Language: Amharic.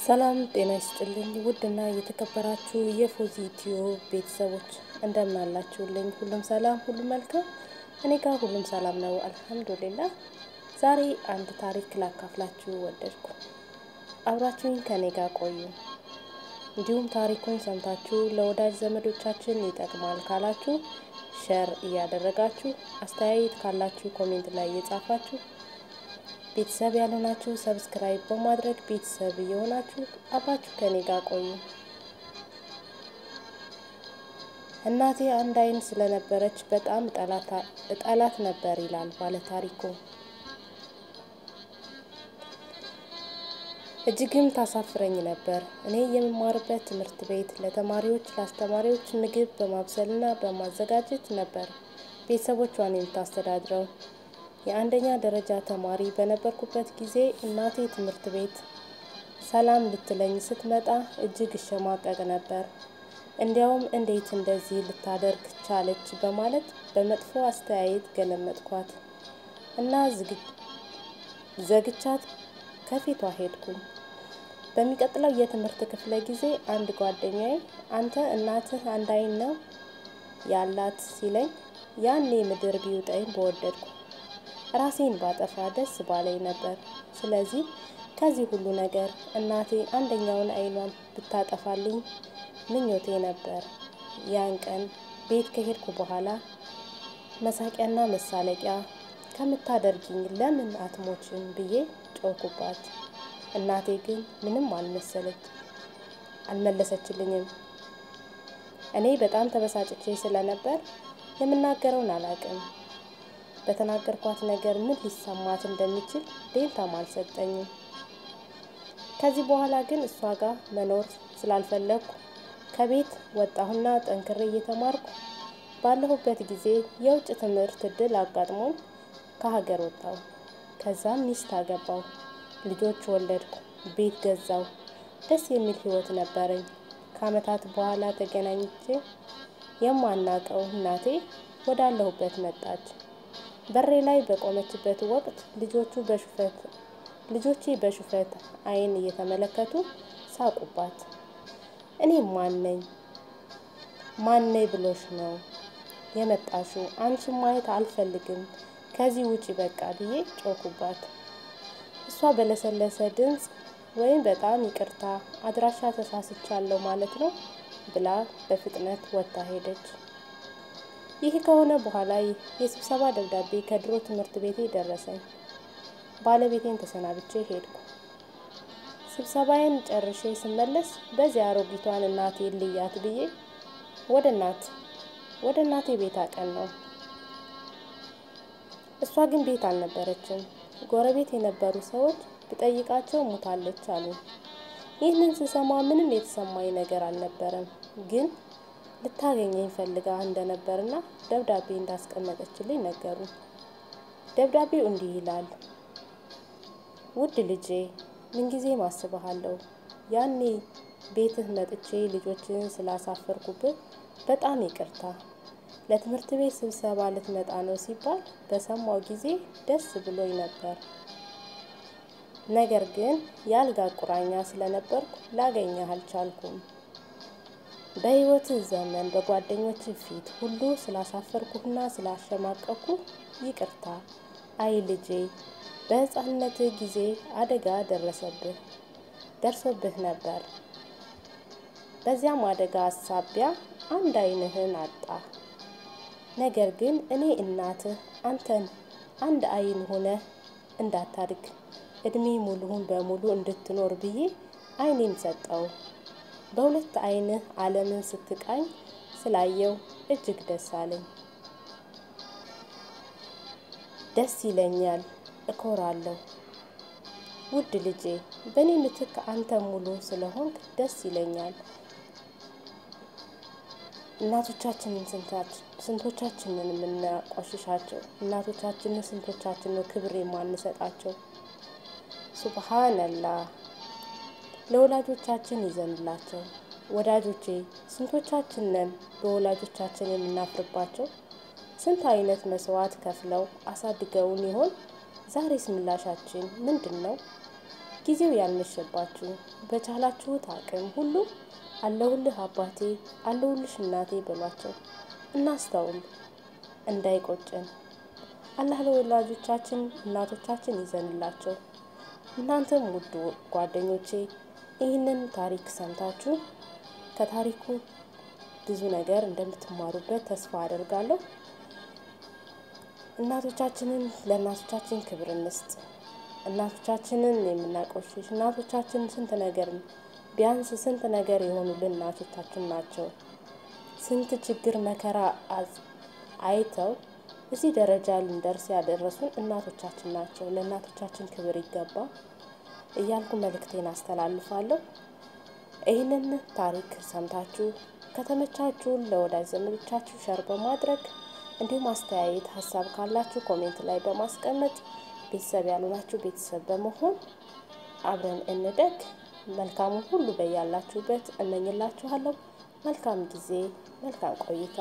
ሰላም ጤና ይስጥልኝ ውድና የተከበራችሁ የፎዚቲዮ ቤተሰቦች እንደምን አላችሁልኝ? ሁሉም ሰላም ሁሉ መልካም እኔ ጋር ሁሉም ሰላም ነው አልሐምዱሊላህ። ዛሬ አንድ ታሪክ ላካፍላችሁ ወደድኩ። አብራችሁኝ ከኔ ጋር ቆዩ። እንዲሁም ታሪኩን ሰምታችሁ ለወዳጅ ዘመዶቻችን ይጠቅማል ካላችሁ ሼር እያደረጋችሁ አስተያየት ካላችሁ ኮሜንት ላይ እየጻፋችሁ ቤተሰብ ያልሆናችሁ ሰብስክራይብ በማድረግ ቤተሰብ የሆናችሁ አብራችሁ ከኔ ጋር ቆዩ። እናቴ አንድ አይን ስለነበረች በጣም ጠላት ነበር ይላል ባለ ታሪኩ። እጅግም ታሳፍረኝ ነበር። እኔ የምማርበት ትምህርት ቤት ለአስተማሪዎች ምግብ በማብሰልና በማዘጋጀት ነበር ቤተሰቦቿን የምታስተዳድረው። የአንደኛ ደረጃ ተማሪ በነበርኩበት ጊዜ እናቴ ትምህርት ቤት ሰላም ልትለኝ ስትመጣ እጅግ እሸማቀቅ ነበር። እንዲያውም እንዴት እንደዚህ ልታደርግ ቻለች በማለት በመጥፎ አስተያየት ገለመጥኳት እና ዘግቻት ከፊቷ ሄድኩኝ። በሚቀጥለው የትምህርት ክፍለ ጊዜ አንድ ጓደኛዬ አንተ እናትህ አንድ አይን ነው ያላት ሲለኝ ያኔ ምድር ቢውጠኝ በወደድኩ ራሴን ባጠፋ ደስ ባለኝ ነበር። ስለዚህ ከዚህ ሁሉ ነገር እናቴ አንደኛውን አይኗን ብታጠፋልኝ ምኞቴ ነበር። ያን ቀን ቤት ከሄድኩ በኋላ መሳቂያና መሳለቂያ ከምታደርጊኝ ለምን አትሞችም ብዬ ጮኩባት። እናቴ ግን ምንም አልመለሰችልኝም። እኔ በጣም ተበሳጭቼ ስለነበር የምናገረውን አላቅም። በተናገርኳት ነገር ምን ሊሰማት እንደሚችል ደንታም አልሰጠኝም። ከዚህ በኋላ ግን እሷ ጋር መኖር ስላልፈለኩ ከቤት ወጣሁና ጠንክሬ እየተማርኩ ባለሁበት ጊዜ የውጭ ትምህርት እድል አጋጥሞኝ ከሀገር ወጣሁ። ከዛም ሚስት አገባሁ፣ ልጆች ወለድኩ፣ ቤት ገዛሁ። ደስ የሚል ህይወት ነበረኝ። ከአመታት በኋላ ተገናኝቼ የማናቀው እናቴ ወዳለሁበት መጣች። በሬ ላይ በቆመችበት ወቅት ልጆቼ በሹፈት አይን እየተመለከቱ ሳቁባት። እኔ ማን ነኝ ብሎሽ ነው የመጣሽው? አንቺን ማየት አልፈልግም፣ ከዚህ ውጪ በቃ ብዬ ጮኩባት። እሷ በለሰለሰ ድምጽ ወይም በጣም ይቅርታ አድራሻ ተሳስቻለሁ ማለት ነው ብላ በፍጥነት ወጣ ሄደች። ይህ ከሆነ በኋላ የስብሰባ ደብዳቤ ከድሮ ትምህርት ቤቴ ደረሰኝ። ባለቤቴን ተሰናብቼ ሄድኩ። ስብሰባዬን ጨርሼ ስመለስ በዚያ አሮጊቷን እናቴን ልያት ብዬ ወደ እናቴ ቤት አቀናሁ። እሷ ግን ቤት አልነበረችም። ጎረቤት የነበሩ ሰዎች ብጠይቃቸው ሞታለች አሉ። ይህንን ስሰማ ምንም የተሰማኝ ነገር አልነበረም። ግን ልታገኘኝ ፈልጋ እንደነበርና ደብዳቤ እንዳስቀመጠችልኝ ነገሩኝ። ደብዳቤው እንዲህ ይላል። ውድ ልጄ ምንጊዜም አስብሃለሁ። ያኔ ቤትህ መጥቼ ልጆችን ስላሳፈርኩብህ በጣም ይቅርታ። ለትምህርት ቤት ስብሰባ ልትመጣ ነው ሲባል በሰማው ጊዜ ደስ ብሎኝ ነበር። ነገር ግን ያልጋ ቁራኛ ስለነበርኩ ላገኘህ አልቻልኩም። በህይወት ዘመን በጓደኞች ፊት ሁሉ ስላሳፈርኩህና ስላሸማቀቅኩ ይቅርታ። አይ ልጄ በህፃንነት ጊዜ አደጋ ደርሶብህ ነበር። በዚያም አደጋ ሳቢያ አንድ አይንህን አጣ። ነገር ግን እኔ እናትህ አንተን አንድ አይን ሆነህ እንዳታድግ እድሜ ሙሉውን በሙሉ እንድትኖር ብዬ አይኔን ሰጠው። በሁለት አይንህ ዓለምን ስትቃኝ ስላየው እጅግ ደስ አለኝ። ደስ ይለኛል፣ እኮራለሁ። ውድ ልጄ በእኔ ምትክ አንተ ሙሉ ስለሆንክ ደስ ይለኛል። እናቶቻችንን ስንቶቻችንን የምናቆሽሻቸው? እናቶቻችንን ስንቶቻችንን ክብር የማንሰጣቸው? ሱብሃንአላህ። ለወላጆቻችን ይዘንላቸው። ወዳጆቼ ስንቶቻችንን በወላጆቻችን የምናፍርባቸው? ስንት አይነት መስዋዕት ከፍለው አሳድገውን ይሆን? ዛሬስ ምላሻችን ምንድነው? ጊዜው ያልመሸባችሁ በቻላችሁት አቅም ሁሉ አለሁልህ አባቴ አለሁልሽ እናቴ በሏቸው። እናስተውል እንዳይቆጨን። አላህ ለወላጆቻችን እናቶቻችን ይዘንላቸው። እናንተም ውድ ጓደኞቼ ይህንን ታሪክ ሰምታችሁ ከታሪኩ ብዙ ነገር እንደምትማሩበት ተስፋ አደርጋለሁ። እናቶቻችንን ለእናቶቻችን ክብር እንስጥ። እናቶቻችንን የምናቆሽሽ እናቶቻችን ስንት ነገር ቢያንስ ስንት ነገር የሆኑልን እናቶቻችን ናቸው። ስንት ችግር መከራ አይተው እዚህ ደረጃ ልንደርስ ያደረሱን እናቶቻችን ናቸው። ለእናቶቻችን ክብር ይገባ እያልኩ መልእክቴን አስተላልፋለሁ። ይህንን ታሪክ ሰምታችሁ ከተመቻችሁ ለወዳጅ ዘመዶቻችሁ ሸር በማድረግ እንዲሁም አስተያየት ሀሳብ ካላችሁ ኮሜንት ላይ በማስቀመጥ ቤተሰብ ያልሆናችሁ ቤተሰብ በመሆን አብረን እንደግ። መልካሙን ሁሉ በያላችሁበት እመኝላችኋለሁ። መልካም ጊዜ፣ መልካም ቆይታ።